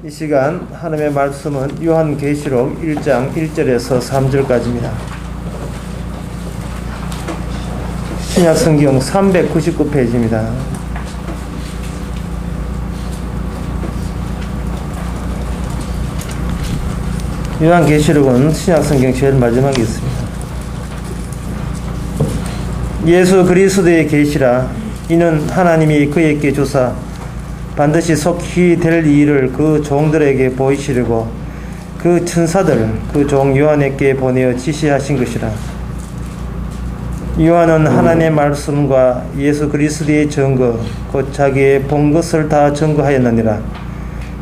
이 시간 하나님의 말씀은 요한계시록 1장 1절에서 3절까지입니다. 신약성경 399페이지입니다. 요한계시록은 신약성경 제일 마지막에 있습니다. 예수 그리스도의 계시라. 이는 하나님이 그에게 주사 반드시 속히 될 일을 그 종들에게 보이시려고 그 천사들 그 종 요한에게 보내어 지시하신 것이라. 요한은 하나님의 말씀과 예수 그리스도의 증거 곧 자기의 본 것을 다 증거하였느니라.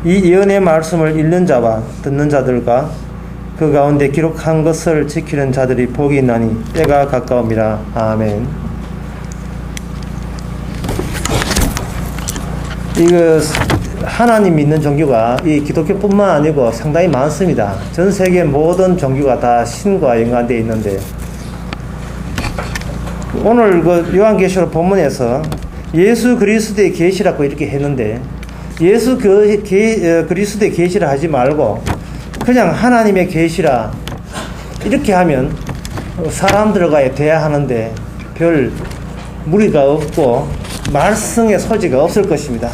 이 예언의 말씀을 읽는 자와 듣는 자들과 그 가운데 기록한 것을 지키는 자들이 복이 있나니 때가 가까움이라. 아멘. 이거 하나님 믿는 종교가 이 기독교뿐만 아니고 상당히 많습니다. 전 세계 모든 종교가 다 신과 연관되어 있는데, 오늘 그 요한계시록 본문에서 예수 그리스도의 계시라고 이렇게 했는데, 예수 그리스도의 계시라 하지 말고 그냥 하나님의 계시라 이렇게 하면 사람들과의 대화하는데 별 무리가 없고 말씀의 소지가 없을 것입니다.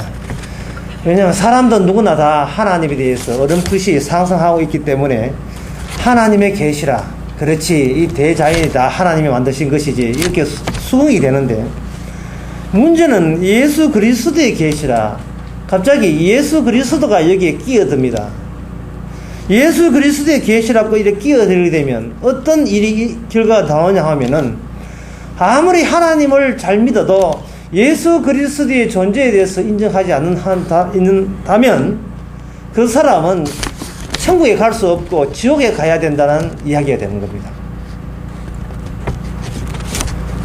왜냐하면 사람도 누구나 다 하나님에 대해서 어렴풋이 상상하고 있기 때문에 하나님의 계시라, 그렇지, 이 대자연이 다 하나님이 만드신 것이지, 이렇게 수긍이 되는데, 문제는 예수 그리스도의 계시라. 갑자기 예수 그리스도가 여기에 끼어듭니다. 예수 그리스도의 계시라고 이렇게 끼어들게 되면 어떤 일이 결과가 나오냐 하면은, 아무리 하나님을 잘 믿어도 예수 그리스도의 존재에 대해서 인정하지 않는다면 그 사람은 천국에 갈 수 없고 지옥에 가야 된다는 이야기가 되는 겁니다.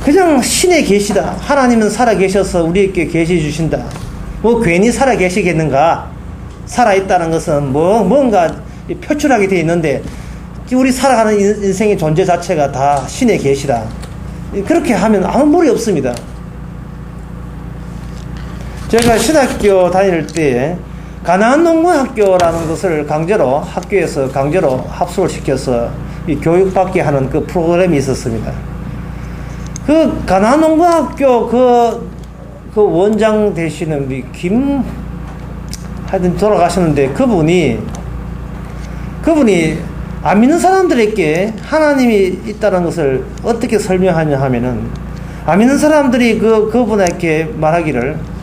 그냥 신의 계시다, 하나님은 살아계셔서 우리에게 계시 주신다, 뭐 괜히 살아계시겠는가, 살아있다는 것은 뭔가 표출하게 되어 있는데 우리 살아가는 인생의 존재 자체가 다 신의 계시다, 그렇게 하면 아무 무리 없습니다. 제가 신학교 다닐 때 가나안 농군학교라는 것을 학교에서 강제로 합숙을 시켜서 교육받게 하는 그 프로그램이 있었습니다. 그 가나안 농군학교 그 원장 되시는 우리 하여튼 돌아가셨는데, 그분이 안 믿는 사람들에게 하나님이 있다는 것을 어떻게 설명하냐 하면은, 안 믿는 사람들이 그분에게 말하기를,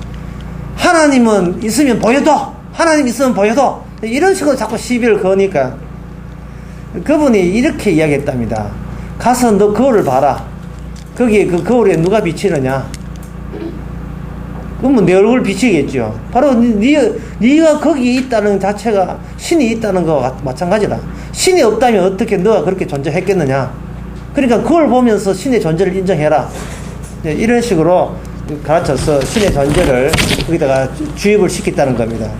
하나님은 있으면 보여도, 하나님 있으면 보여도, 이런 식으로 자꾸 시비를 거니까 그분이 이렇게 이야기했답니다. 가서 너 거울을 봐라. 거기에 그 거울에 누가 비치느냐? 그러면 내 얼굴 비치겠죠. 바로 네가 거기 있다는 자체가 신이 있다는 거와 마찬가지다. 신이 없다면 어떻게 너가 그렇게 존재했겠느냐? 그러니까 그걸 보면서 신의 존재를 인정해라. 이런 식으로 가르쳐서 신의 존재를 거기다가 주입을 시켰다는 겁니다.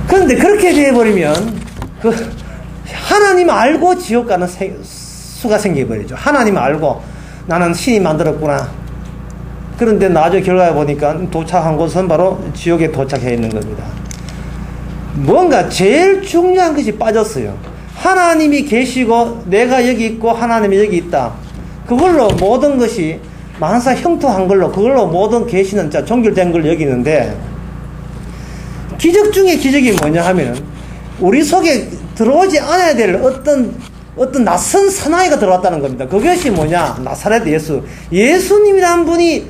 그런데 그렇게 되어버리면 하나님 알고 지옥 가는 수가 생겨버리죠. 하나님 알고 나는 신이 만들었구나. 그런데 나중에 결과에 보니까 도착한 곳은 바로 지옥에 도착해 있는 겁니다. 뭔가 제일 중요한 것이 빠졌어요. 하나님이 계시고 내가 여기 있고 하나님이 여기 있다. 그걸로 모든 것이 만사 형통한 걸로, 그걸로 모든 계시는 종결된 걸 여기는데, 기적 중에 기적이 뭐냐 하면 우리 속에 들어오지 않아야 될 어떤 낯선 사나이가 들어왔다는 겁니다. 그것이 뭐냐? 나사렛 예수님이라는 분이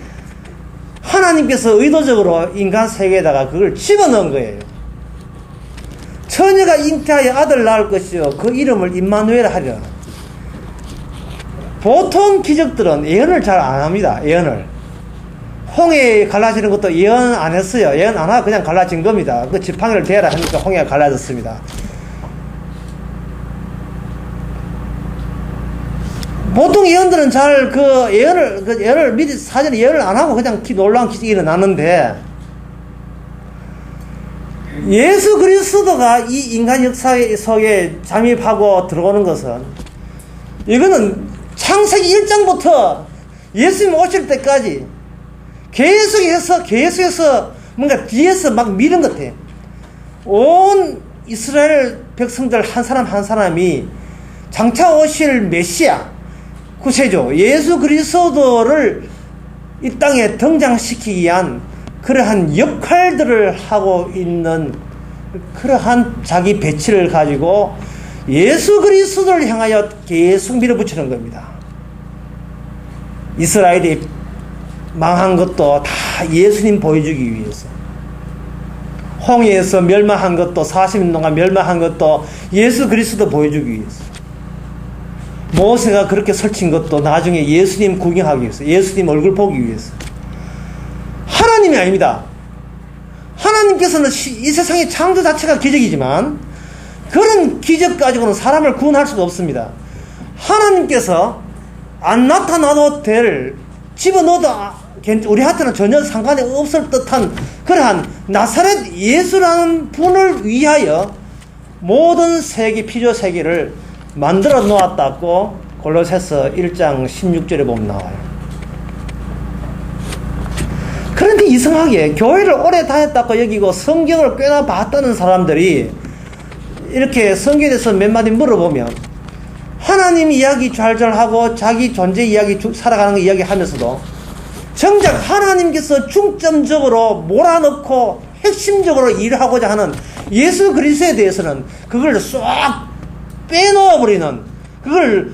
하나님께서 의도적으로 인간 세계에다가 그걸 집어넣은 거예요. 처녀가 잉태하여 아들 낳을 것이요 그 이름을 임마누엘 하리라. 보통 기적들은 예언을 잘 안 합니다. 예언을. 홍해 갈라지는 것도 예언 안 했어요. 예언 안 하고 그냥 갈라진 겁니다. 그 지팡이를 대라 하니까 홍해가 갈라졌습니다. 보통 예언들은 잘 예언을 미리 사전에 예언을 안 하고 그냥 놀라운 기적이 일어나는데, 예수 그리스도가 이 인간 역사 속에 잠입하고 들어오는 것은, 이거는 창세기 1장부터 예수님 오실 때까지 계속해서 뭔가 뒤에서 막 밀은 것 같아. 온 이스라엘 백성들 한 사람 한 사람이 장차 오실 메시아, 구세주 예수 그리스도를 이 땅에 등장시키기 위한 그러한 역할들을 하고 있는 그러한 자기 배치를 가지고 예수 그리스도를 향하여 계속 밀어붙이는 겁니다. 이스라엘이 망한 것도 다 예수님 보여주기 위해서, 홍해에서 멸망한 것도 40년 동안 멸망한 것도 예수 그리스도 보여주기 위해서, 모세가 그렇게 설친 것도 나중에 예수님 구경하기 위해서, 예수님 얼굴 보기 위해서. 하나님이 아닙니다. 하나님께서는 이 세상의 창조 자체가 기적이지만 그런 기적 가지고는 사람을 구원할 수가 없습니다. 하나님께서 안 나타나도 될, 집어넣어도 우리한테는 전혀 상관이 없을 듯한 그러한 나사렛 예수라는 분을 위하여 모든 세계, 피조 세계를 만들어 놓았다고 골로새서 1장 16절에 보면 나와요. 그런데 이상하게 교회를 오래 다녔다고 여기고 성경을 꽤나 봤다는 사람들이 이렇게 성경에 대해서 몇 마디 물어보면 하나님 이야기 잘하고 자기 존재 이야기 살아가는 거 이야기 하면서도 정작 하나님께서 중점적으로 몰아넣고 핵심적으로 일을 하고자 하는 예수 그리스도에 대해서는 그걸 쏙 빼놓아버리는, 그걸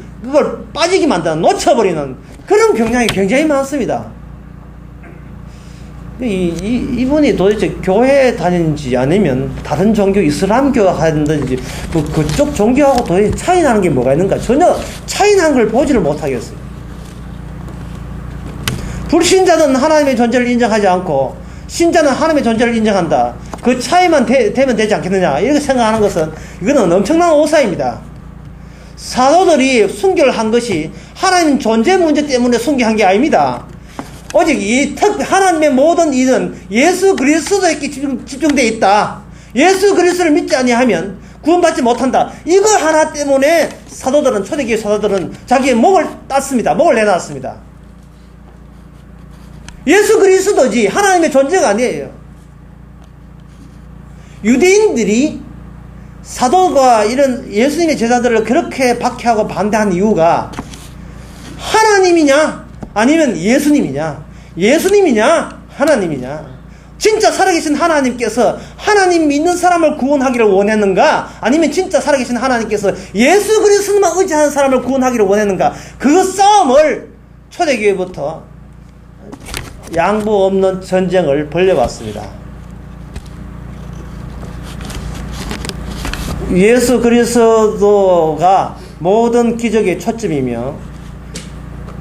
빠지게 만드는, 놓쳐버리는 그런 경향이 굉장히 많습니다. 이분이 도대체 교회에 다니는지 아니면 다른 종교, 이슬람교 하든지 뭐 그쪽 종교하고 도대체 차이 나는 게 뭐가 있는가? 전혀 차이 나는 걸 보지를 못하겠어요. 불신자는 하나님의 존재를 인정하지 않고 신자는 하나님의 존재를 인정한다. 그 차이만 되면 되지 않겠느냐, 이렇게 생각하는 것은 이거는 엄청난 오사입니다. 사도들이 순교를 한 것이 하나님 존재 문제 때문에 순교한 게 아닙니다. 오직 하나님의 모든 일은 예수 그리스도에게 집중되어 있다. 예수 그리스도를 믿지 아니하면 구원받지 못한다. 이거 하나 때문에 초대교회 사도들은 자기의 목을 땄습니다. 목을 내놨습니다. 예수 그리스도지 하나님의 존재가 아니에요. 유대인들이 사도가 이런 예수님의 제자들을 그렇게 박해하고 반대한 이유가 하나님이냐 아니면 예수님이냐, 예수님이냐 하나님이냐, 진짜 살아계신 하나님께서 하나님 믿는 사람을 구원하기를 원했는가, 아니면 진짜 살아계신 하나님께서 예수 그리스도만 의지하는 사람을 구원하기를 원했는가, 그 싸움을 초대교회부터 양보 없는 전쟁을 벌려왔습니다. 예수 그리스도가 모든 기적의 초점이며,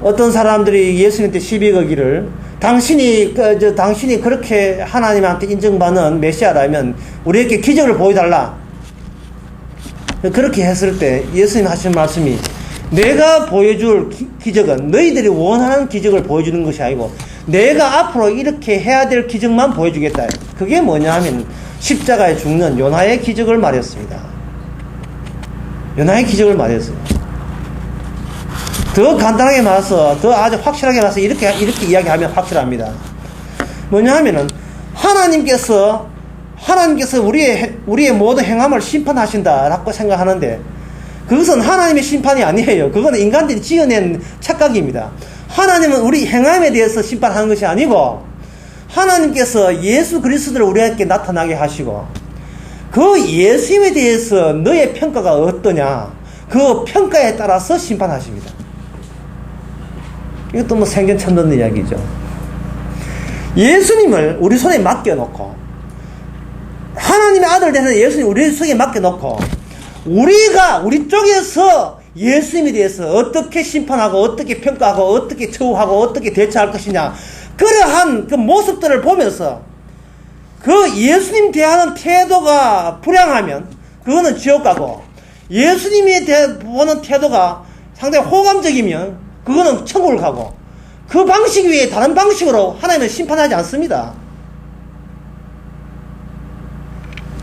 어떤 사람들이 예수님한테 시비 거기를 당신이 그렇게 하나님한테 인정받는 메시아라면 우리에게 기적을 보여달라, 그렇게 했을 때 예수님 하신 말씀이 내가 보여줄 기적은 너희들이 원하는 기적을 보여주는 것이 아니고 내가 앞으로 이렇게 해야 될 기적만 보여주겠다. 그게 뭐냐 하면 십자가에 죽는 요나의 기적을 말했습니다. 요나의 기적을 말했어요. 더 간단하게 말해서, 더 아주 확실하게 말해서 이렇게 이야기하면 확실합니다. 뭐냐 하면은 하나님께서 우리의 모든 행함을 심판하신다라고 생각하는데 그것은 하나님의 심판이 아니에요. 그건 인간들이 지어낸 착각입니다. 하나님은 우리 행함에 대해서 심판하는 것이 아니고 하나님께서 예수 그리스도를 우리에게 나타나게 하시고 그 예수님에 대해서 너의 평가가 어떠냐, 그 평가에 따라서 심판하십니다. 이것도 뭐 생전 처음 듣는 이야기죠. 예수님을 우리 손에 맡겨놓고, 하나님의 아들 되는 예수님 우리 손에 맡겨놓고 우리 쪽에서 예수님에 대해서 어떻게 심판하고 어떻게 평가하고 어떻게 처우하고 어떻게 대처할 것이냐, 그러한 그 모습들을 보면서 그 예수님 대하는 태도가 불량하면 그거는 지옥 가고, 예수님에 대해 보는 태도가 상당히 호감적이면 그거는 천국을 가고, 그 방식 외에 다른 방식으로 하나님은 심판하지 않습니다.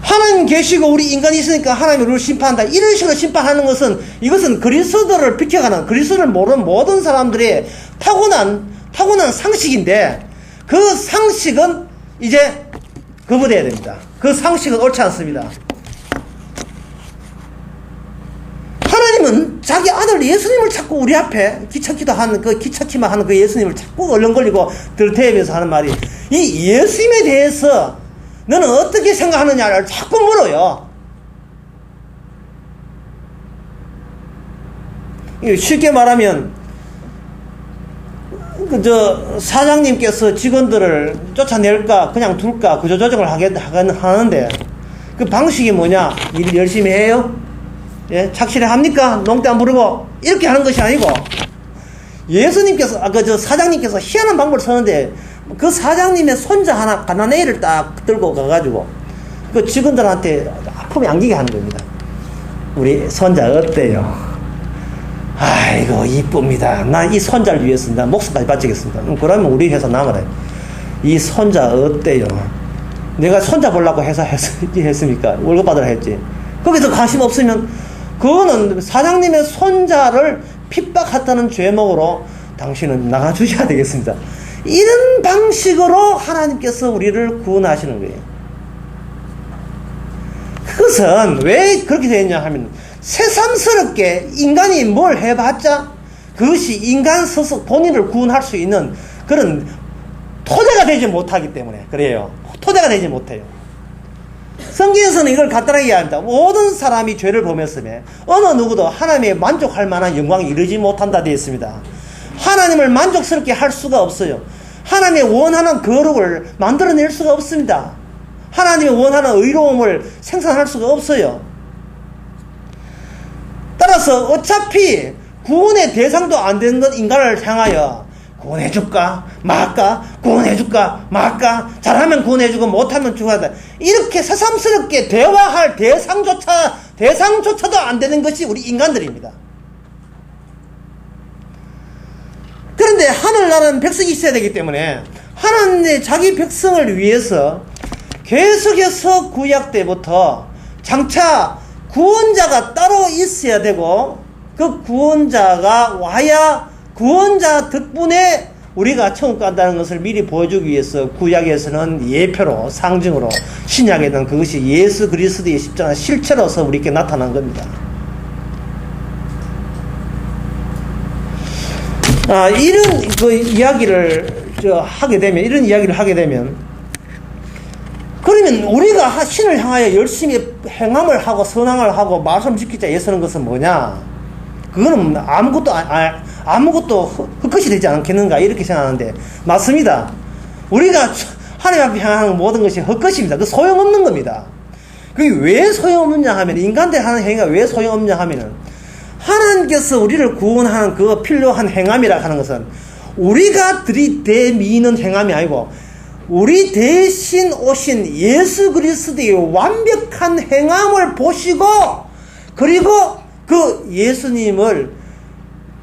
하나님 계시고 우리 인간이 있으니까 하나님이 우리를 심판한다, 이런 식으로 심판하는 것은 이것은 그리스도를 비켜가는, 그리스도를 모르는 모든 사람들의 타고난 상식인데, 그 상식은 이제 거부돼야 됩니다. 그 상식은 옳지 않습니다. 하나님은 자기 아들 예수님을 자꾸 우리 앞에 기척기도 하는 기척기만 하는 그 예수님을 자꾸 얼렁거리고 들태우면서 하는 말이, 이 예수님에 대해서 너는 어떻게 생각하느냐를 자꾸 물어요. 쉽게 말하면 사장님께서 직원들을 쫓아낼까 그냥 둘까 구조조정을 하는데 그 방식이 뭐냐? 일 열심히 해요? 예? 착실히 합니까? 농대 안 부르고 이렇게 하는 것이 아니고, 예수님께서 사장님께서 희한한 방법을 쓰는데, 그 사장님의 손자 하나 가난애를 딱 들고 가가지고 그 직원들한테 아픔이 안기게 하는 겁니다. 우리 손자 어때요? 아이고 이쁩니다. 나 이 손자를 위해서 나 목숨까지 바치겠습니다. 그러면 우리 회사 나가래. 이 손자 어때요? 내가 손자 보려고 회사 했습니까? 월급 받으라 했지. 거기서 관심 없으면 그거는 사장님의 손자를 핍박했다는 죄목으로 당신은 나가주셔야 되겠습니다. 이런 방식으로 하나님께서 우리를 구원하시는 거예요. 그것은 왜 그렇게 되었냐 하면, 새삼스럽게 인간이 뭘 해봤자 그것이 인간 스스로 본인을 구원할 수 있는 그런 토대가 되지 못하기 때문에 그래요. 토대가 되지 못해요. 성경에서는 이걸 간단하게 이야기합니다. 모든 사람이 죄를 범했으며 어느 누구도 하나님의 만족할 만한 영광에 이르지 못한다 되어 있습니다. 하나님을 만족스럽게 할 수가 없어요. 하나님의 원하는 거룩을 만들어낼 수가 없습니다. 하나님의 원하는 의로움을 생산할 수가 없어요. 따라서 어차피 구원의 대상도 안 되는 것 인간을 향하여 구원해줄까 말까, 구원해줄까 말까, 잘하면 구원해주고 못하면 죽어야 이렇게 새삼스럽게 대화할 대상조차도 안 되는 것이 우리 인간들입니다. 그런데 하늘나라는 백성이 있어야 되기 때문에 하나님의 자기 백성을 위해서 계속해서 구약 때부터 장차 구원자가 따로 있어야 되고, 그 구원자가 와야 구원자 덕분에 우리가 천국 간다는 것을 미리 보여주기 위해서 구약에서는 예표로, 상징으로, 신약에는 그것이 예수 그리스도의 십자가 실체로서 우리에게 나타난 겁니다. 이런 이야기를 하게 되면 그러면 우리가 신을 향하여 열심히 행함을 하고 선항을 하고 말씀 지키자 애쓰는 것은 뭐냐? 그거는 아무것도 헛것이 되지 않겠는가 이렇게 생각하는데, 맞습니다. 우리가 하나님 앞에 향하는 모든 것이 헛것입니다. 그 소용없는 겁니다. 그게 왜 소용없느냐 하면, 인간들 하는 행위가 왜 소용없냐 하면은, 하나님께서 우리를 구원하는 그 필요한 행함이라 하는 것은 우리가 들이대미는 행함이 아니고, 우리 대신 오신 예수 그리스도의 완벽한 행함을 보시고, 그리고 그 예수님을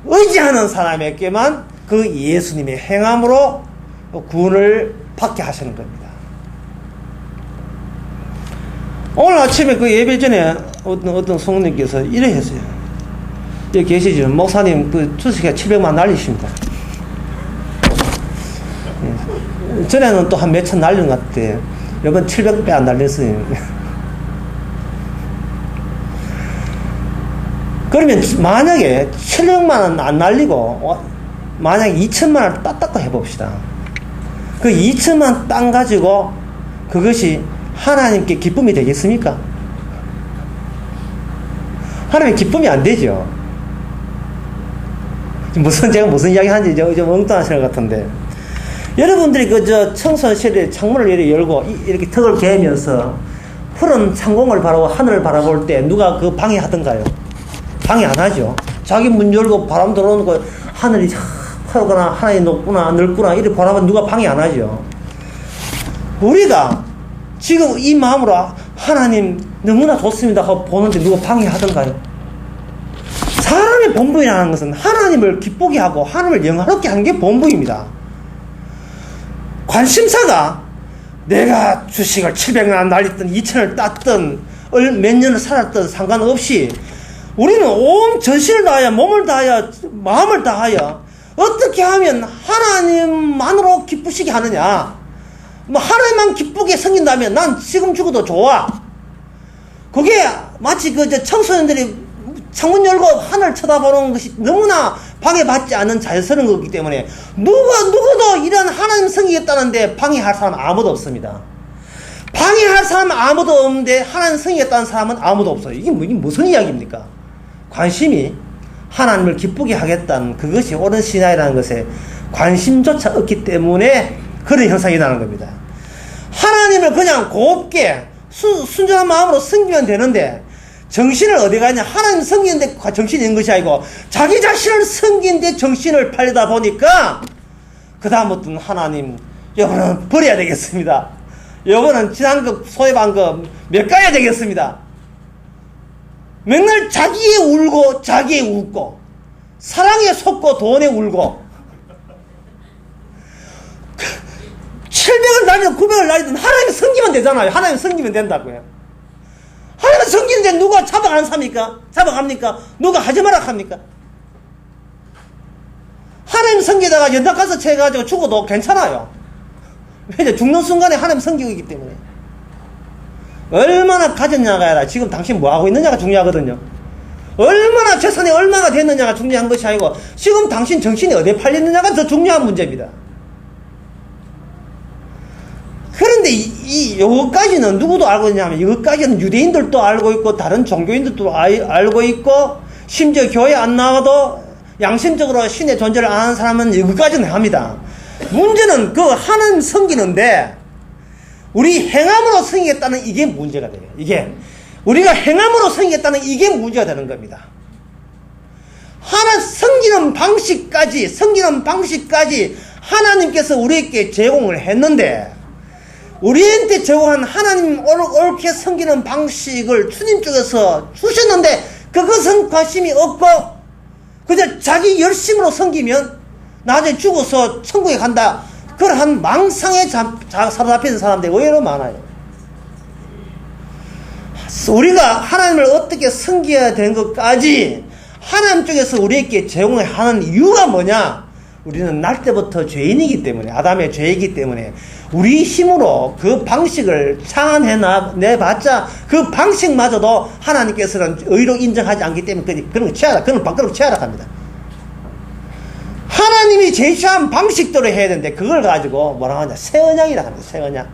의지하는 사람에게만 그 예수님의 행함으로 구원을 받게 하시는 겁니다. 오늘 아침에 그 예배 전에 어떤 성도님께서 이래 했어요. 여기 계시죠? 목사님 그 주식에 700만 날리십니다. 전에는 또 한 몇천 날린 것 같아. 이번 700배 안 날렸어요. 그러면 만약에 700만 원 안 날리고 만약에 2천만 원을 땄다고 해봅시다. 그 2천만 원 땅 가지고 그것이 하나님께 기쁨이 되겠습니까? 하나님의 기쁨이 안 되죠. 제가 무슨 이야기 하는지 좀 엉뚱하시는 것 같은데, 여러분들이 청소실에 창문을 이렇게 열고 이렇게 턱을 개면서 푸른 창공을 바라보고 하늘을 바라볼 때 누가 그 방해하던가요? 방해 안 하죠. 자기 문 열고 바람 들어오는 거 하늘이 파랗거나 하늘이 높구나 넓구나 이렇게 바라보면 누가 방해 안 하죠. 우리가 지금 이 마음으로 하나님 너무나 좋습니다 하고 보는데 누가 방해하던가요? 사람의 본분이라는 것은 하나님을 기쁘게 하고 하나님을 영화롭게 하는 게 본분입니다. 관심사가 내가 주식을 700만 날렸든 2천을 땄든 몇 년을 살았든 상관없이 우리는 온 전신을 다하여 몸을 다하여 마음을 다하여 어떻게 하면 하나님만으로 기쁘시게 하느냐, 뭐 하나님만 기쁘게 섬긴다면 난 지금 죽어도 좋아. 그게 마치 청소년들이 창문 열고 하늘 쳐다보는 것이 너무나 방해받지 않는 자연스러운 거기 때문에 누구도 이런 하나님 섬기겠다는데 방해할 사람 아무도 없습니다. 방해할 사람 아무도 없는데 하나님 섬기겠다는 사람은 아무도 없어요. 이게 무슨 이야기입니까? 관심이 하나님을 기쁘게 하겠다는 그것이 옳은 신앙이라는 것에 관심조차 없기 때문에 그런 현상이 나는 겁니다. 하나님을 그냥 곱게 순전한 마음으로 섬기면 되는데 정신을 어디 가냐? 하나님 섬기는데 정신이 있는 것이 아니고 자기 자신을 섬기는데 정신을 팔리다 보니까 그 다음부터는 하나님 여러분은 버려야 되겠습니다. 여러분은 지난 거 소외한 거 몇 가야 되겠습니다. 맨날 자기에 울고 자기에 웃고 사랑에 속고 돈에 울고 700을 날리든 900을 날리든 하나님 섬기면 되잖아요. 하나님 섬기면 된다고요. 하나님 섬기는데 누가 잡아가는 삽니까? 잡아갑니까? 누가 하지 마라 합니까? 하나님 섬기다가 연탄가스 채가지고 죽어도 괜찮아요. 왜냐? 죽는 순간에 하나님 섬기고 있기 때문에. 얼마나 가졌냐가 아니라 지금 당신 뭐하고 있느냐가 중요하거든요. 얼마나 재산이 얼마나 됐느냐가 중요한 것이 아니고 지금 당신 정신이 어디에 팔렸느냐가 더 중요한 문제입니다. 그런데 이거까지는 누구도 알고 있냐면 이거까지는 유대인들도 알고 있고 다른 종교인들도 알고 있고 심지어 교회 안 나와도 양심적으로 신의 존재를 아는 사람은 이거까지는 합니다. 문제는 그 하나님 섬기는데 우리 행함으로 섬기겠다는 이게 문제가 돼요. 이게 우리가 행함으로 섬기겠다는 이게 문제가 되는 겁니다. 하나 섬기는 방식까지 하나님께서 우리에게 제공을 했는데 우리한테 제공한 하나님 옳게 섬기는 방식을 주님 쪽에서 주셨는데 그것은 관심이 없고 그저 자기 열심으로 섬기면 나중에 죽어서 천국에 간다. 그러한 망상에 사로잡히는 사람들이 의외로 많아요. 우리가 하나님을 어떻게 섬겨야 되는 것까지 하나님 쪽에서 우리에게 제공을 하는 이유가 뭐냐? 우리는 날 때부터 죄인이기 때문에 아담의 죄이기 때문에 우리 힘으로 그 방식을 창안해내봤자 그 방식마저도 하나님께서는 의로 인정하지 않기 때문에 그런 거 밖으로 취하락합니다. 하나님이 제시한 방식대로 해야 되는데 그걸 가지고 뭐라고 하냐? 새 언약이라 합니다. 새 언약.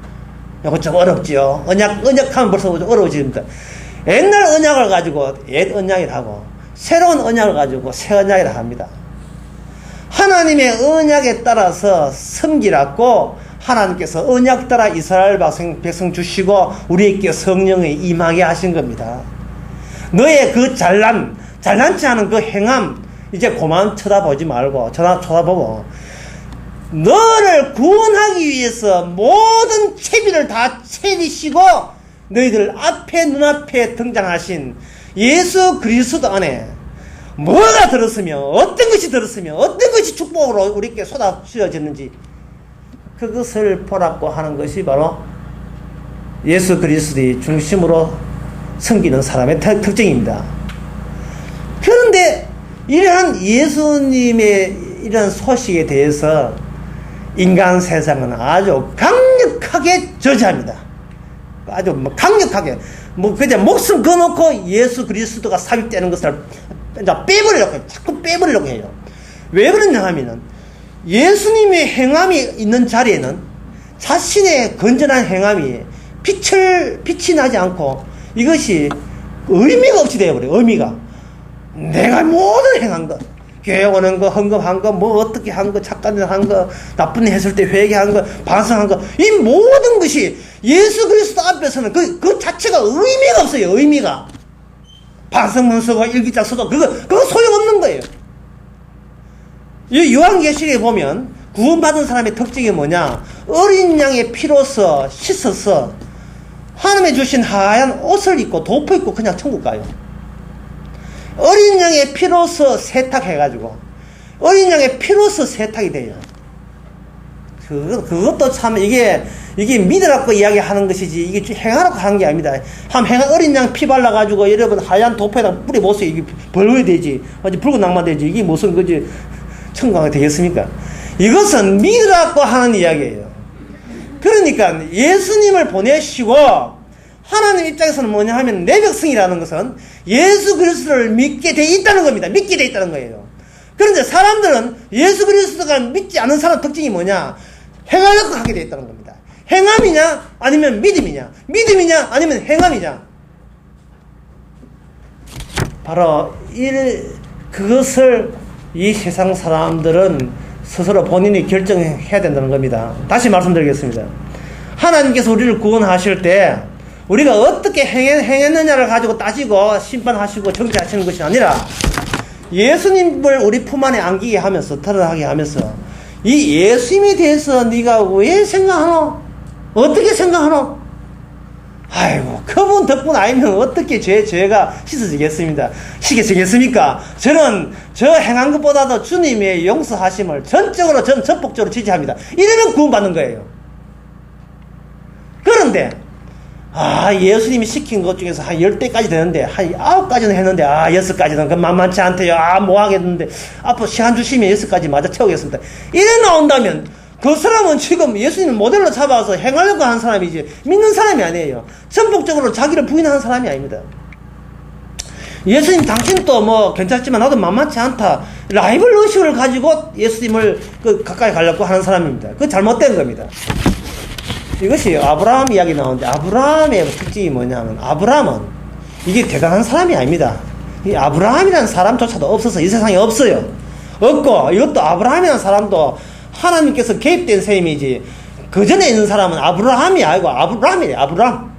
이거 좀 어렵지요. 언약하면 벌써 좀 어려워집니다. 옛날 언약을 가지고 옛 언약이라 하고 새로운 언약을 가지고 새 언약이라 합니다. 하나님의 언약에 따라서 섬기라고 하나님께서 언약 따라 이스라엘 백성 주시고 우리에게 성령이 임하게 하신 겁니다. 너의 그 잘난치 않은 그 행함 이제 그만 쳐다보지 말고 쳐다보고 너를 구원하기 위해서 모든 채비를 다 채비시고 너희들 눈앞에 등장하신 예수 그리스도 안에 뭐가 들었으며 어떤 것이 들었으며 어떤 것이 축복으로 우리에게 쏟아지어졌는지 그것을 보라고 하는 것이 바로 예수 그리스도의 중심으로 섬기는 사람의 특징입니다. 그런데 이러한 예수님의 이런 소식에 대해서 인간 세상은 아주 강력하게 저지합니다. 아주 강력하게 그냥 목숨 거놓고 예수 그리스도가 삽입되는 것을 빼버리려고 해요. 자꾸 빼버리려고 해요. 왜 그러냐 하면은 예수님의 행함이 있는 자리에는 자신의 건전한 행함이 빛이 나지 않고 이것이 의미가 없이 되어버려요. 의미가 내가 모든 행한 것 교회 오는 거 헌금한 거 뭐 어떻게 한 거 착한 일 한 거 나쁜 일 했을 때 회개한 거 반성한 거 이 모든 것이 예수 그리스도 앞에서는 그 자체가 의미가 없어요. 의미가 반성문 쓰고 일기장 써도 그거 소용없는 거예요. 이 요한계시록에 보면 구원받은 사람의 특징이 뭐냐? 어린 양의 피로서 씻어서 하나님이 주신 하얀 옷을 입고 덮어 입고 그냥 천국 가요. 어린 양의 피로서 세탁해가지고 어린 양의 피로서 세탁이 돼요. 그것도 참 이게 믿으라고 이야기하는 것이지 이게 행하라고 하는 게 아닙니다. 어린 양 피 발라가지고 여러분 하얀 도포에다 뿌려보세요. 이게 벌거야 되지. 아주 붉은 낭만 되지. 이게 무슨 그지 천국가 되겠습니까? 이것은 믿으라고 하는 이야기예요. 그러니까 예수님을 보내시고 하나님 입장에서는 뭐냐 하면 내 백성이라는 것은 예수 그리스도를 믿게 돼 있다는 겁니다. 믿게 돼 있다는 거예요. 그런데 사람들은 예수 그리스도가 믿지 않은 사람 특징이 뭐냐? 행하려고 하게 돼 있다는 겁니다. 행함이냐 아니면 믿음이냐? 믿음이냐 아니면 행함이냐? 바로 그것을 이 세상 사람들은 스스로 본인이 결정해야 된다는 겁니다. 다시 말씀드리겠습니다. 하나님께서 우리를 구원하실 때 우리가 어떻게 행했느냐를 가지고 따지고 심판하시고 정죄하시는 것이 아니라 예수님을 우리 품 안에 안기게 하면서 드러나게 하면서 이 예수님에 대해서 네가 왜 생각하노? 어떻게 생각하노? 아이고 그분 덕분 아니면 어떻게 죄가 씻어지겠습니다. 씻겨지겠습니까? 저는 저 행한 것보다도 주님의 용서하심을 전적으로 저는 전폭적으로 지지합니다. 이러면 구원받는 거예요. 그런데 예수님이 시킨 것 중에서 한 10대까지 되는데 한 9가지는 했는데 6가지는 그 만만치 않대요. 뭐 하겠는데 앞으로 시간 주시면 6가지 맞아 채우겠습니다. 이래 나온다면 그 사람은 지금 예수님을 모델로 잡아서 행하려고 한 사람이지 믿는 사람이 아니에요. 전폭적으로 자기를 부인하는 사람이 아닙니다. 예수님 당신도 뭐 괜찮지만 나도 만만치 않다. 라이벌 의식을 가지고 예수님을 가까이 가려고 하는 사람입니다. 그거 잘못된 겁니다. 이것이 아브라함 이야기 나오는데 아브라함의 특징이 뭐냐면 아브라함은 이게 대단한 사람이 아닙니다. 이 아브라함이라는 사람조차도 없어서 이 세상에 없어요. 없고 이것도 아브라함이라는 사람도 하나님께서 개입된 셈이지 그 전에 있는 사람은 아브라함이 아니고 아브람이래. 아브람.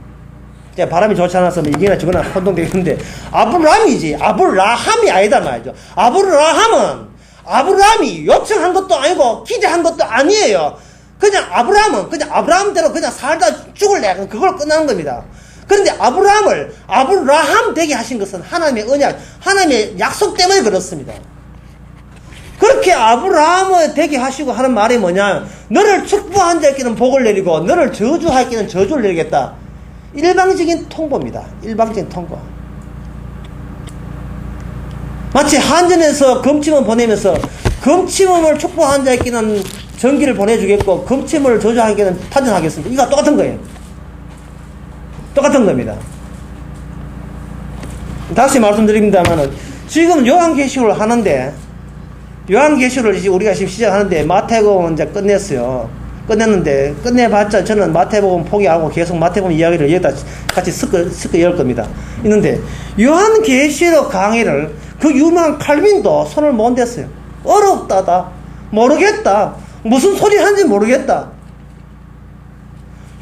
바람이 좋지 않아서 이게나 저거나 혼동되겠는데 아브람이지 아브라함이 아니다 말이죠. 아브라함이 요청한 것도 아니고 기대한 것도 아니에요. 그냥 아브라함대로 그냥 살다 죽을래. 그걸 끝나는 겁니다. 그런데 아브라함 되게 하신 것은 하나님의 언약, 하나님의 약속 때문에 그렇습니다. 그렇게 아브라함을 되게 하시고 하는 말이 뭐냐? 너를 축복한 자에게는 복을 내리고 너를 저주할 자에게는 저주를 내리겠다. 일방적인 통보입니다. 일방적인 통보. 마치 한전에서 금침원 보내면서 금침원을 축복한 자에게는 전기를 보내주겠고 금침원을 저주하기에는 탄전하겠습니다. 이거 똑같은 거예요. 똑같은 겁니다. 다시 말씀드립니다만은 지금 요한계시록을 하는데 요한계시록을 이제 우리가 지금 시작하는데 마태복음 이제 끝냈는데 끝내봤자 저는 마태복음 포기하고 계속 마태복음 이야기를 여기다 같이 섞어 열 겁니다. 있는데 요한계시록 강의를 그 유명한 칼빈도 손을 못 댔어요. 어렵다다. 모르겠다. 무슨 소리 하는지 모르겠다.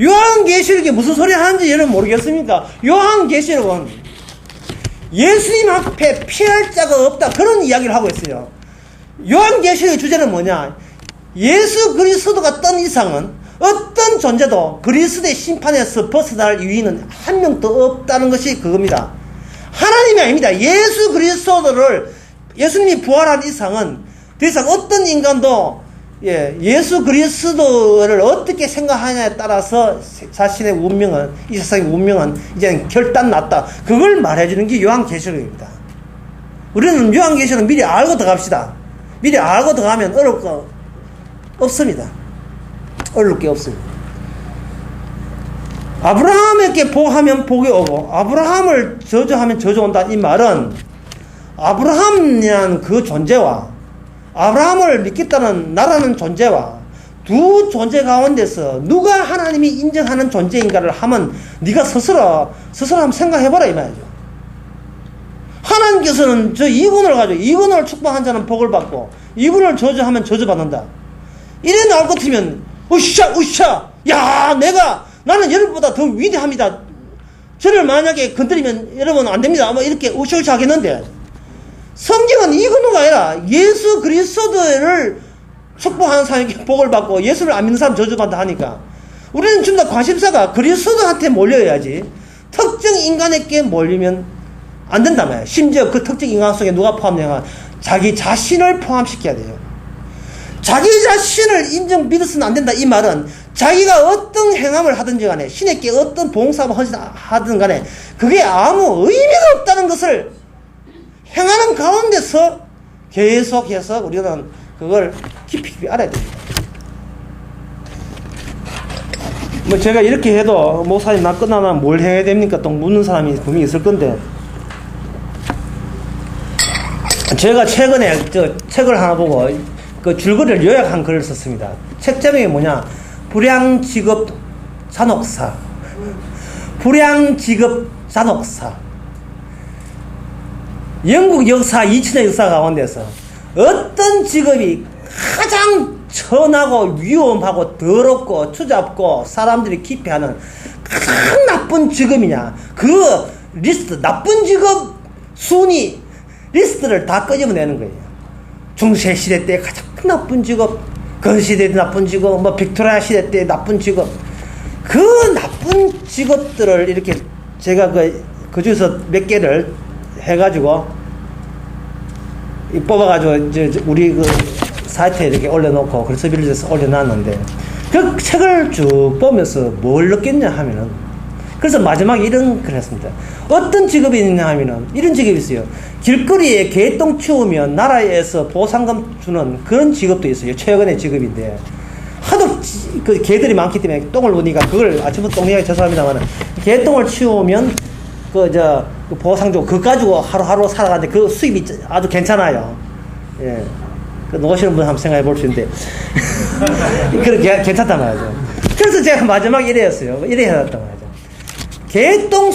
요한계시록이 무슨 소리 하는지 여러분 모르겠습니까? 요한계시록은 예수님 앞에 피할 자가 없다. 그런 이야기를 하고 있어요. 요한계시록의 주제는 뭐냐? 예수 그리스도가 뜬 이상은 어떤 존재도 그리스도의 심판에서 벗어날 유인은 한 명도 없다는 것이 그겁니다. 하나님이 아닙니다. 예수 그리스도를 예수님이 부활한 이상은 더 이상 어떤 인간도 예수 그리스도를 어떻게 생각하냐에 따라서 자신의 운명은 이 세상의 운명은 이제는 결단 났다. 그걸 말해주는 게 요한계시록입니다. 우리는 요한계시록 미리 알고 들어갑시다. 미리 알고 들어가면 어려울 거 없습니다. 어려울 게 없습니다. 아브라함에게 복하면 복이 오고 아브라함을 저주하면 저주 온다. 이 말은 아브라함이라는 그 존재와 아브라함을 믿겠다는 나라는 존재와 두 존재 가운데서 누가 하나님이 인정하는 존재인가를 하면 네가 스스로 한번 생각해봐라 이 말이죠. 하나님께서는 저 이군을 가지고 이군을 축복한 자는 복을 받고 이군을 저주하면 저주받는다. 이래 나올 것 같으면 으쌰 야 나는 여러분보다 더 위대합니다. 저를 만약에 건드리면 여러분 안 됩니다. 아마 이렇게 으쌰 하겠는데 성경은 이군우가 아니라 예수 그리스도를 축복하는 사람에게 복을 받고 예수를 안 믿는 사람 저주받는다 하니까 우리는 좀 더 관심사가 그리스도한테 몰려야지 특정 인간에게 몰리면 안 된단 말이에요. 심지어 그 특정 인간 속에 누가 포함되냐 자기 자신을 포함시켜야 돼요. 자기 자신을 믿어서는 안 된다. 이 말은 자기가 어떤 행함을 하든지 간에 신에게 어떤 봉사를 하든 간에 그게 아무 의미가 없다는 것을 행하는 가운데서 계속해서 우리는 그걸 깊이 알아야 됩니다. 뭐 제가 이렇게 해도 목사님 나 끝나면 뭘 해야 됩니까? 또 묻는 사람이 분명히 있을 건데, 제가 최근에 책을 하나 보고 그 줄거리를 요약한 글을 썼습니다. 책 제목이 뭐냐? 불량직업 잔혹사. 불량직업 잔혹사. 영국 역사, 2000년 역사 가운데서 어떤 직업이 가장 천하고 위험하고 더럽고 추잡고 사람들이 기피하는 가장 나쁜 직업이냐, 그 리스트, 나쁜 직업 순위 리스트를 다 끄집어내는 거예요. 중세시대 때 가장 나쁜 직업, 근시대 때 나쁜 직업, 뭐 빅토리아 시대 때 나쁜 직업, 그 나쁜 직업들을 이렇게 제가 그 중에서 몇 개를 해가지고 뽑아가지고 이제 우리 그 사이트에 이렇게 올려놓고 그래서 빌려서 올려놨는데, 그 책을 쭉 보면서 뭘 느꼈냐 하면은, 그래서 마지막에 이런 글을 했습니다. 어떤 직업이 있냐 하면은 이런 직업이 있어요. 길거리에 개똥 치우면 나라에서 보상금 주는 그런 직업도 있어요. 최근의 직업인데, 하도 그 개들이 많기 때문에 똥을 보니까 그걸 아침부터 똥 얘기 죄송합니다만, 개똥을 치우면 그 보상 주고 그거 가지고 하루하루 살아가는데 그 수입이 아주 괜찮아요. 예. 그 노시는 분 한번 생각해 볼 수 있는데 그렇게 괜찮단 말이죠. 그래서 제가 마지막에 이래 했어요. 이래 해놨단 말이죠.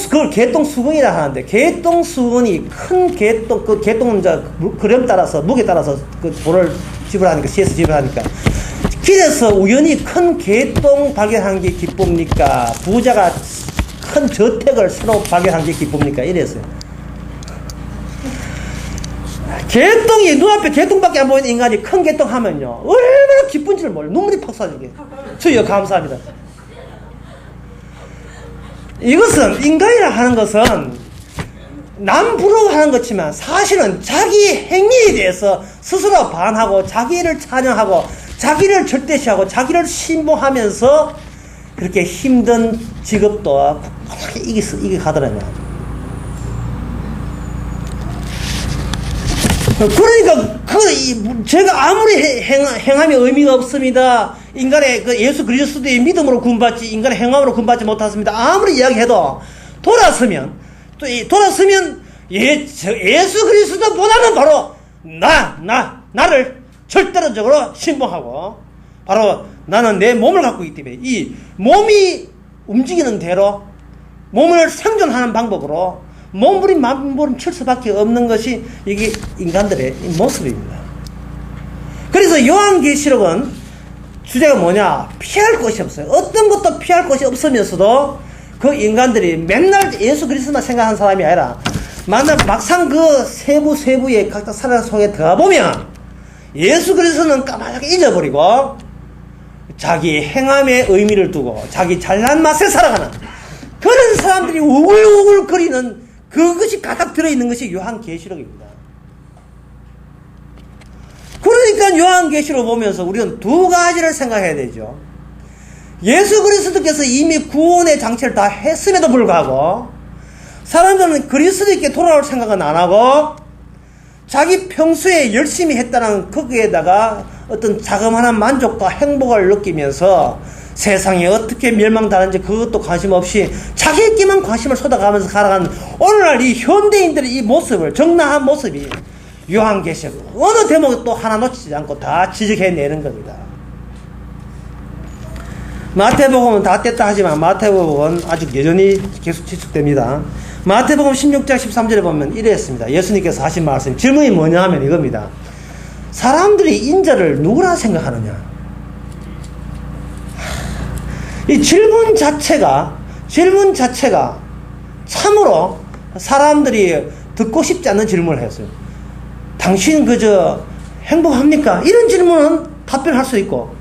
그걸 개똥 수건이라 하는데, 개똥 수건이 큰 개똥, 그 개똥은 이제 그램 따라서, 무게 따라서 그 돈을 지불하니까, CS 지불하니까. 길에서 우연히 큰 개똥 발견한 게 기쁩니까? 부자가 큰 저택을 새로 발견한 게 기쁩니까? 이랬어요. 개똥이, 눈앞에 개똥밖에 안 보이는 인간이 큰 개똥 하면요, 얼마나 기쁜지를 몰라요. 눈물이 팍 쏴지게. 주여 감사합니다. 이것은, 인간이라 하는 것은 남 부러워하는 것이지만 사실은 자기 행위에 대해서 스스로 반하고 자기를 찬양하고 자기를 절대시하고 자기를 신봉하면서 그렇게 힘든 직업도 이겨가더라고요. 그러니까 제가 아무리 행함이 의미가 없습니다. 인간의 그 예수 그리스도의 믿음으로 구원받지 인간의 행함으로 구원받지 못했습니다. 아무리 이야기해도 돌아서면 예수 그리스도보다는 바로 나를 절대적으로 신봉하고, 바로 나는 내 몸을 갖고 있기 때문에 이 몸이 움직이는 대로 몸을 생존하는 방법으로 몸부림 칠 수밖에 없는 것이 이게 인간들의 모습입니다. 그래서 요한계시록은 주제가 뭐냐? 피할 것이 없어요. 어떤 것도 피할 것이 없으면서도 그 인간들이 맨날 예수 그리스도만 생각하는 사람이 아니라 막상 그 세부에 각자 사람 속에 들어가 보면 예수 그리스도는 까마득히 잊어버리고 자기 행함의 의미를 두고 자기 잘난 맛에 살아가는 그런 사람들이 우글우글거리는 그것이 가득 들어있는 것이 요한계시록입니다. 그러니까 요한계시록 보면서 우리는 두 가지를 생각해야 되죠. 예수 그리스도께서 이미 구원의 장치를 다 했음에도 불구하고 사람들은 그리스도께 돌아올 생각은 안 하고 자기 평소에 열심히 했다는 거기에다가 어떤 자그마한 만족과 행복을 느끼면서 세상이 어떻게 멸망당하는지 그것도 관심 없이 자기에게만 관심을 쏟아가면서 살아가는 오늘날 이 현대인들의 이 모습을, 정나한 모습이 요한계시록 어느 대목에 또 하나 놓치지 않고 다 지적해내는 겁니다. 마태복음은 다 뗐다 하지만 마태복음은 아직 여전히 계속 지속됩니다. 마태복음 16장 13절에 보면 이랬습니다. 예수님께서 하신 말씀, 질문이 뭐냐 하면 이겁니다. 사람들이 인자를 누구라 생각하느냐? 이 질문 자체가 참으로 사람들이 듣고 싶지 않는 질문을 했어요. 당신 그저 행복합니까? 이런 질문은 답변할 수 있고,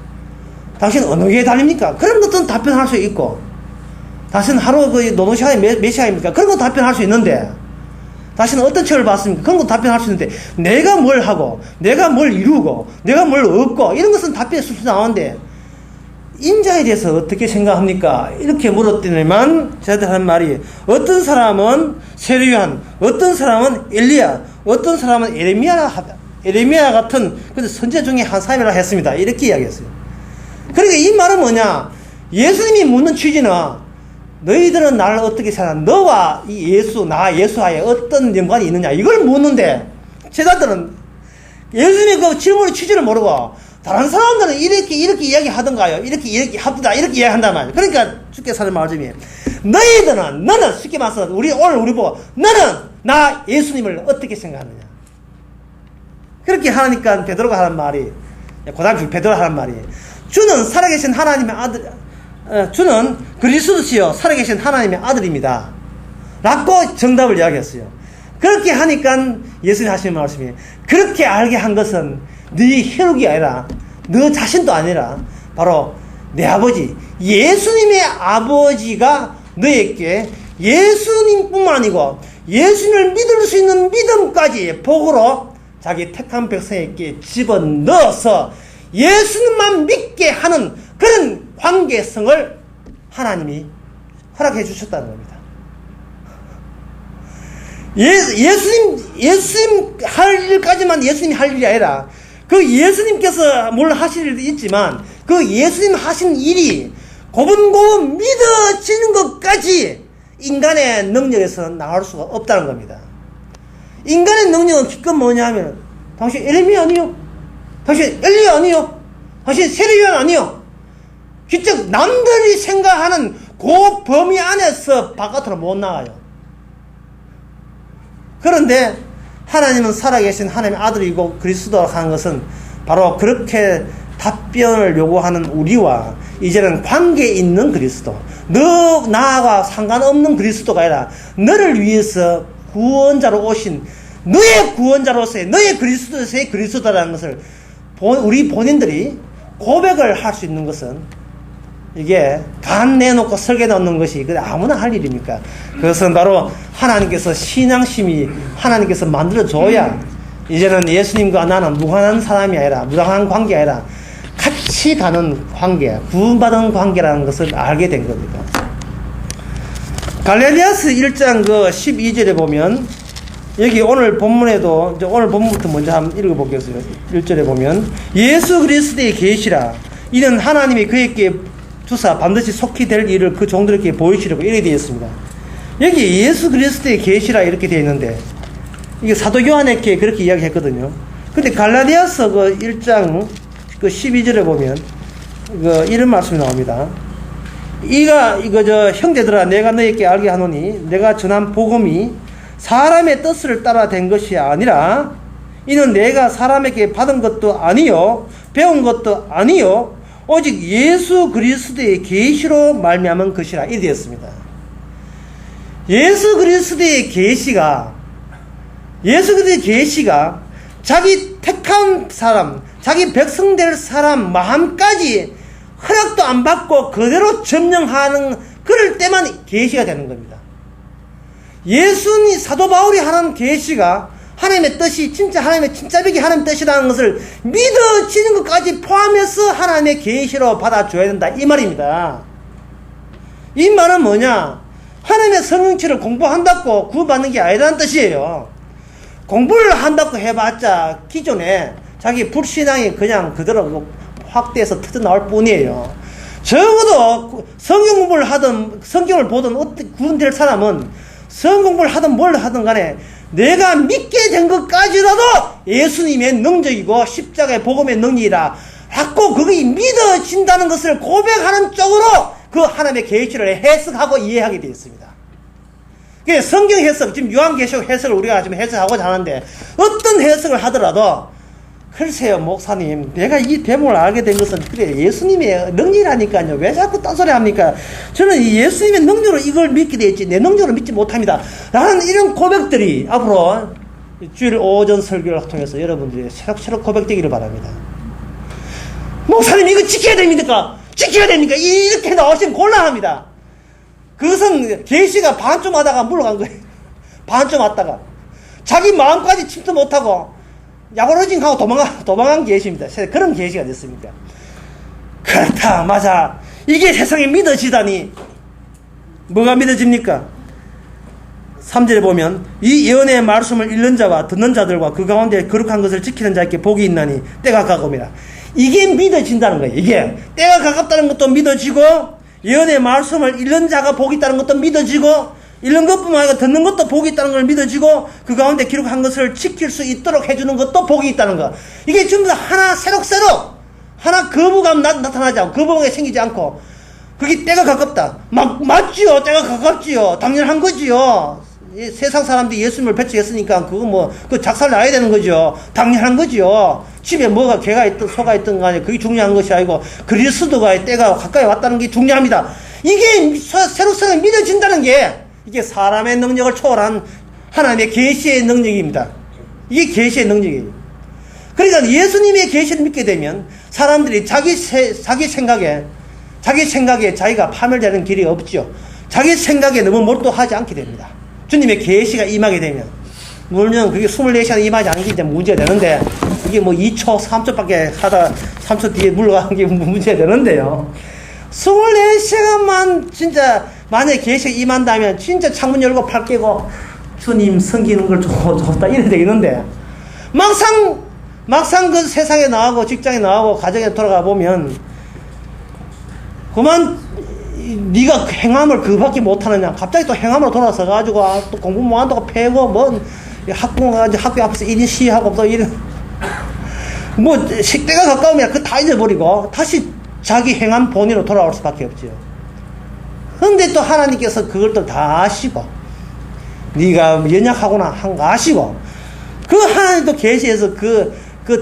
당신 어느 교회 다닙니까? 그런 것들은 답변할 수 있고, 당신 하루 그 노동 시간이 몇 시간입니까? 그런 거 답변할 수 있는데, 당신은 어떤 책을 봤습니까? 그런 거 답변할 수 있는데, 내가 뭘 하고, 내가 뭘 이루고, 내가 뭘 얻고, 이런 것은 답변이 쑥쑥 나오는데, 인자에 대해서 어떻게 생각합니까? 이렇게 물었더니만 저희들 한 말이, 어떤 사람은 세례요한, 어떤 사람은 엘리야, 어떤 사람은 에레미야 같은 선지 중에 한 사람이라 했습니다. 이렇게 이야기했어요. 그러니까 이 말은 뭐냐? 예수님이 묻는 취지는 너희들은 나를 어떻게 생각하나? 너와 이 예수, 나 예수와의 어떤 연관이 있느냐? 이걸 묻는데 제자들은 예수님의 그 질문의 취지를 모르고 다른 사람들은 이렇게 이야기하던가요? 이렇게 합니다. 이렇게 이야기한단 말이에요. 그러니까 주께서 하는 말씀이 너는 쉽게 말해서 오늘 우리 보고 너는 나 예수님을 어떻게 생각하느냐? 그렇게 하니까 베드로가 하는 말이 고등학교 베드로가 하는 말이 주는 살아계신 하나님의 아들 주는 그리스도시요 살아계신 하나님의 아들입니다. 라고 정답을 이야기했어요. 그렇게 하니까 예수님 하시는 말씀이 그렇게 알게 한 것은 네 혈육이 아니라 너 자신도 아니라 바로 내 아버지 예수님의 아버지가 너에게 예수님뿐만 아니고 예수님을 믿을 수 있는 믿음까지 복으로 자기 택한 백성에게 집어넣어서 예수님만 믿게 하는 그런 관계성을 하나님이 허락해 주셨다는 겁니다. 예수님 할 일까지만 예수님이 할 일이 아니라 그 예수님께서 물론 하실 일도 있지만 그 예수님 하신 일이 고분고분 믿어지는 것까지 인간의 능력에서 나올 수가 없다는 겁니다. 인간의 능력은 기껏 뭐냐면 당신 엘리미 아니요? 당신 엘리 아니요? 당신 세례요한 아니요? 기껏 남들이 생각하는 그 범위 안에서 바깥으로 못 나가요. 그런데 하나님은 살아계신 하나님의 아들이고 그리스도라고 하는 것은 바로 그렇게 답변을 요구하는 우리와 이제는 관계 있는 그리스도, 너 나와 상관없는 그리스도가 아니라 너를 위해서 구원자로 오신 너의 구원자로서의 너의 그리스도의 그리스도라는 것을 우리 본인들이 고백을 할 수 있는 것은 이게 간 내놓고 설계 넣는 것이 아무나 할 일입니까? 그것은 바로 하나님께서 신앙심이 하나님께서 만들어줘야 이제는 예수님과 나는 무관한 사람이 아니라 무관한 관계 아니라 같이 가는 관계, 구원받은 관계라는 것을 알게 된 겁니다. 갈라디아서 1장 12절에 보면 여기 오늘 본문에도 이제 오늘 본문부터 먼저 한번 읽어보겠어요. 1절에 보면 예수 그리스도의 계시라 이는 하나님이 그에게 주사 반드시 속히 될 일을 그 종들에게 보이시려고 이렇게 되어 있습니다. 여기 예수 그리스도의 계시라 이렇게 되어 있는데 이게 사도 요한에게 그렇게 이야기했거든요. 근데 갈라디아서 1장 12절에 보면 이런 말씀이 나옵니다. 형제들아 내가 너에게 알게 하노니 내가 전한 복음이 사람의 뜻을 따라 된 것이 아니라 이는 내가 사람에게 받은 것도 아니요 배운 것도 아니요 오직 예수 그리스도의 계시로 말미암은 것이라 이렇게 되었습니다. 예수 그리스도의 계시가 자기 택한 사람, 자기 백성 될 사람 마음까지 허락도 안 받고 그대로 점령하는 그럴 때만 계시가 되는 겁니다. 예수님 사도 바울이 하는 계시가 하나님의 뜻이 진짜 하나님의 진짜백이 하나님의 뜻이라는 것을 믿어지는 것까지 포함해서 하나님의 계시로 받아줘야 된다 이 말입니다. 이 말은 뭐냐? 하나님의 성령체를 공부한다고 구원받는 게 아니라는 뜻이에요. 공부를 한다고 해봤자 기존에 자기 불신앙이 그냥 그대로 확대해서 터져나올 뿐이에요. 적어도 성경 공부를 하든 성경을 보든 어떻게 구원될 사람은 성경 공부를 하든 뭘 하든 간에 내가 믿게 된 것까지라도 예수님의 능력이고 십자가의 복음의 능력이라 자꾸 그게 믿어진다는 것을 고백하는 쪽으로 그 하나님의 계시를 해석하고 이해하게 되어 있습니다. 성경 해석, 지금 요한계시록 해석을 우리가 지금 해석하고자 하는데 어떤 해석을 하더라도 글쎄요 목사님 내가 이 대목을 알게 된 것은 그래 예수님의 능력이라니까요 왜 자꾸 딴소리 합니까? 저는 이 예수님의 능력으로 이걸 믿게 되었지 내 능력으로 믿지 못합니다 라는 이런 고백들이 앞으로 주일 오전 설교를 통해서 여러분들이 새록새록 고백되기를 바랍니다. 목사님 이거 지켜야 됩니까? 지켜야 됩니까? 이렇게 나오시면 곤란합니다. 그것은 계시가 반쯤 하다가 물러간 거예요. 반쯤 왔다가 자기 마음까지 침투 못하고 야고로징하고 도망한 계시입니다. 그런 계시가 됐습니까? 그렇다 맞아 이게 세상에 믿어지다니 뭐가 믿어집니까? 3절에 보면 이 예언의 말씀을 읽는 자와 듣는 자들과 그 가운데 거룩한 것을 지키는 자에게 복이 있나니 때가 가까움이라. 이게 믿어진다는 거예요. 이게 때가 가깝다는 것도 믿어지고 예언의 말씀을 읽는 자가 복이 있다는 것도 믿어지고, 읽는 것뿐만 아니라 듣는 것도 복이 있다는 걸 믿어지고, 그 가운데 기록한 것을 지킬 수 있도록 해주는 것도 복이 있다는 거. 이게 전부 다 하나 새록새록 하나 거부감 나타나지 않고, 거부감이 생기지 않고, 그게 때가 가깝다. 맞지요. 때가 가깝지요. 당연한 거지요. 세상 사람들이 예수님을 배척했으니까 그거 그 작살 나야 되는 거죠. 당연한 거지요. 집에 뭐가 개가 있든 소가 있든 간에 그게 중요한 것이 아니고 그리스도가의 때가 가까이 왔다는 게 중요합니다. 이게 새록새록 믿어진다는 게 이게 사람의 능력을 초월한 하나님의 계시의 능력입니다. 이게 계시의 능력이에요. 그러니까 예수님의 계시를 믿게 되면 사람들이 자기 생각에 자기가 파멸되는 길이 없죠. 자기 생각에 너무 몰두하지 않게 됩니다. 주님의 계시가 임하게 되면, 물론 그게 24시간 임하지 않기 때문에 문제가 되는데, 이게 2초, 3초밖에 하다 3초 뒤에 물러가는 게 문제가 되는데요. 24시간만 진짜 만약에 계시가 임한다면 진짜 창문 열고 팔 깨고 주님 섬기는 걸 좋다 이래 되겠는데, 막상 그 세상에 나가고 직장에 나가고 가정에 돌아가 보면 그만 네가 행함을 그밖에 못하느냐. 갑자기 또 행함으로 돌아서 가지고 또 공부 못한다고 패고 학교 가지고 학교 앞에서 1인 시위하고 또 이런 식대가 가까우면 그거 다 잊어버리고 다시 자기 행함 본위로 돌아올 수밖에 없죠. 근데 또 하나님께서 그걸 또 다 아시고 네가 연약하구나 한 거 아시고 그 하나님도 계시해서 그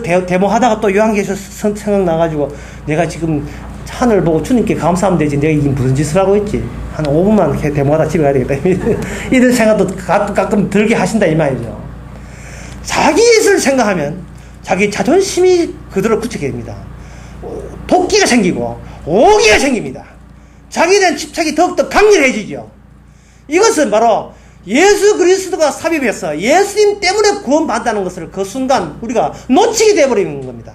데모하다가 또 요한계시록 생각나가지고 내가 지금 하늘 보고 주님께 감사하면 되지. 내가 이게 무슨 짓을 하고 있지? 한 5분만 이렇게 데모하다 집에 가야 되겠다. 이런 생각도 가끔 들게 하신다, 이 말이죠. 자기 것을 생각하면 자기 자존심이 그대로 굳히게 됩니다. 도끼가 생기고, 오기가 생깁니다. 자기에 대한 집착이 더욱더 강렬해지죠. 이것은 바로 예수 그리스도가 삽입해서 예수님 때문에 구원받는다는 것을 그 순간 우리가 놓치게 되어버리는 겁니다.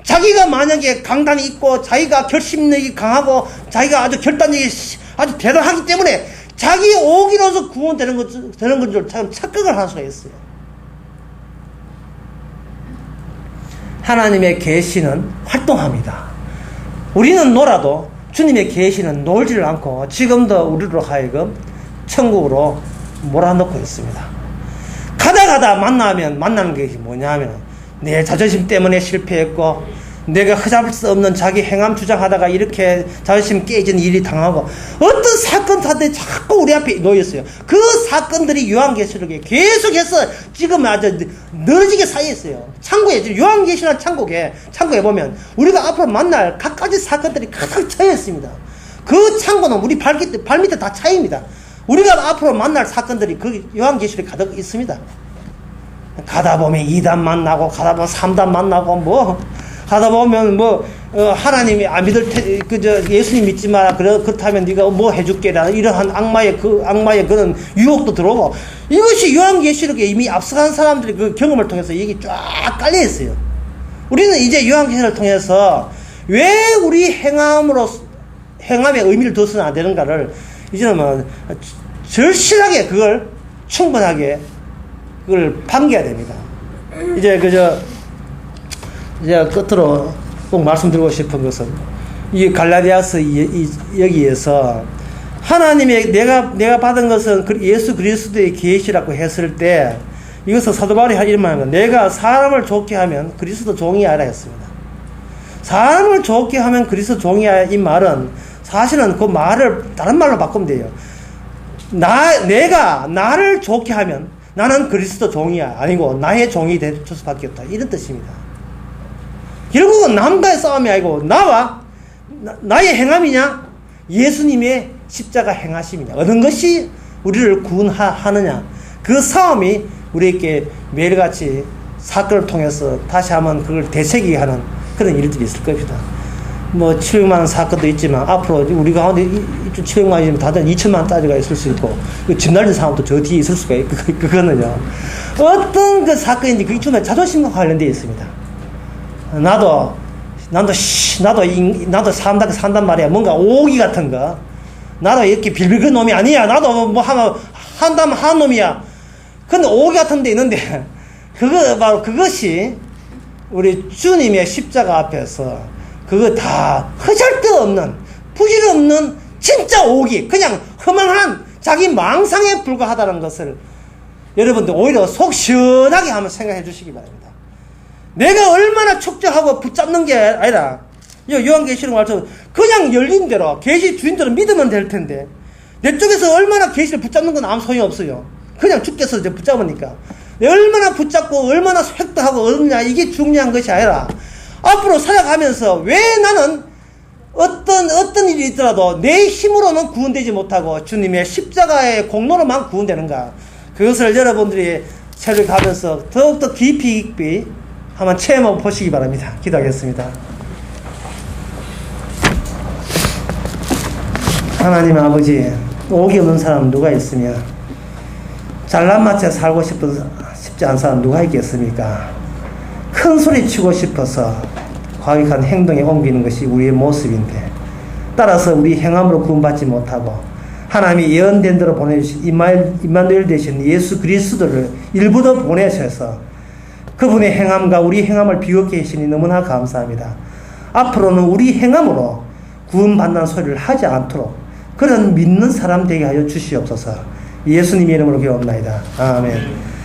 자기가 만약에 강단이 있고 자기가 결심력이 강하고 자기가 아주 결단력이 아주 대단하기 때문에 자기 오기로서 구원되는 건 줄 참 착각을 할 수가 있어요. 하나님의 계시는 활동합니다. 우리는 놀아도 주님의 계시는 놀지를 않고 지금도 우리로 하여금 천국으로 몰아넣고 있습니다. 가다 만나는 게 뭐냐 하면 내 자존심 때문에 실패했고 내가 흠잡을 수 없는 자기 행함 주장하다가 이렇게 자존심 깨진 일이 당하고 어떤 사건들이 자꾸 우리 앞에 놓였어요. 그 사건들이 요한계시록에 계속해서 지금 아주 늘어지게 쌓여있어요. 창고에 요한계시록 창고에 보면 우리가 앞으로 만날 갖가지 사건들이 가득 차여 있습니다. 그 창고는 우리 발밑에 다 차입니다. 우리가 앞으로 만날 사건들이 그 요한계시록에 가득 있습니다. 가다 보면 2단 만나고 가다 보면 3단 만나고 가다 보면 하나님이 예수님 믿지 마라. 그렇다면 네가 뭐 해줄게라. 이러한 악마의 그런 유혹도 들어오고 이것이 요한계시록에 이미 앞서간 사람들이 그 경험을 통해서 이게 쫙 깔려 있어요. 우리는 이제 요한계시록을 통해서 왜 우리 행함의 의미를 둬서는 안 되는가를 이제는 절실하게 그걸 충분하게 그걸 반겨야 됩니다. 이제 끝으로 꼭 말씀드리고 싶은 것은 이 갈라디아서 여기에서 하나님의 내가 받은 것은 예수 그리스도의 계시라고 했을 때 이것은 사도 바울이 이런 말입니다. 내가 사람을 좋게 하면 그리스도 종이 아니라 했습니다. 사람을 좋게 하면 그리스도 종이 아니라 이 말은 사실은 그 말을 다른 말로 바꾸면 돼요. 내가 나를 좋게 하면 나는 그리스도 종이야 아니고 나의 종이 될 수밖에 없다. 이런 뜻입니다. 결국은 남과의 싸움이 아니고 나의 행함이냐 예수님의 십자가 행하심이냐 어느 것이 우리를 구원하느냐 그 싸움이 우리에게 매일같이 사건을 통해서 다시 한번 그걸 되새기게 하는 그런 일들이 있을 겁니다. 700만 원 사건도 있지만 앞으로 우리 가운데 700만 원이면 다들 2천만 원짜리가 있을 수 있고 집 날린 사람도 저 뒤에 있을 수가 있고 그거는요 어떤 그 사건인지 그게 정말 자존심과 관련되어 있습니다. 나도 산단 말이야. 뭔가 오기 같은 거. 나도 이렇게 빌빌거리는 놈이 아니야. 나도 한다면 한 놈이야. 근데 오기 같은 데 있는데, 바로 그것이 우리 주님의 십자가 앞에서 그거 다 허잘데없는 부질없는 진짜 오기, 그냥 허망한 자기 망상에 불과하다는 것을 여러분들 오히려 속 시원하게 한번 생각해 주시기 바랍니다. 내가 얼마나 축적하고 붙잡는 게 아니라 요한계시록 말처럼 그냥 열린 대로 계시 주인들은 믿으면 될 텐데 내 쪽에서 얼마나 계시를 붙잡는 건 아무 소용이 없어요. 그냥 주께서 이제 붙잡으니까 내가 얼마나 붙잡고 얼마나 획득하고 얻느냐 이게 중요한 것이 아니라 앞으로 살아가면서 왜 나는 어떤 일이 있더라도 내 힘으로는 구원되지 못하고 주님의 십자가의 공로로만 구원되는가, 그것을 여러분들이 세를 가면서 더욱더 깊이 한번 체험해 보시기 바랍니다. 기도하겠습니다. 하나님 아버지, 오기 없는 사람 누가 있으며 잘난 맛에 살고 싶지 않은 사람 누가 있겠습니까? 큰 소리 치고 싶어서 과격한 행동에 옮기는 것이 우리의 모습인데, 따라서 우리 행함으로 구원받지 못하고 하나님이 예언된 대로 보내주신 임마누엘 되신 예수 그리스도를 일부러 보내셔서 그분의 행함과 우리 행함을 비교케 하시니 너무나 감사합니다. 앞으로는 우리 행함으로 구원받는 소리를 하지 않도록 그런 믿는 사람 되게 하여 주시옵소서. 예수님의 이름으로 기도합니다. 아멘.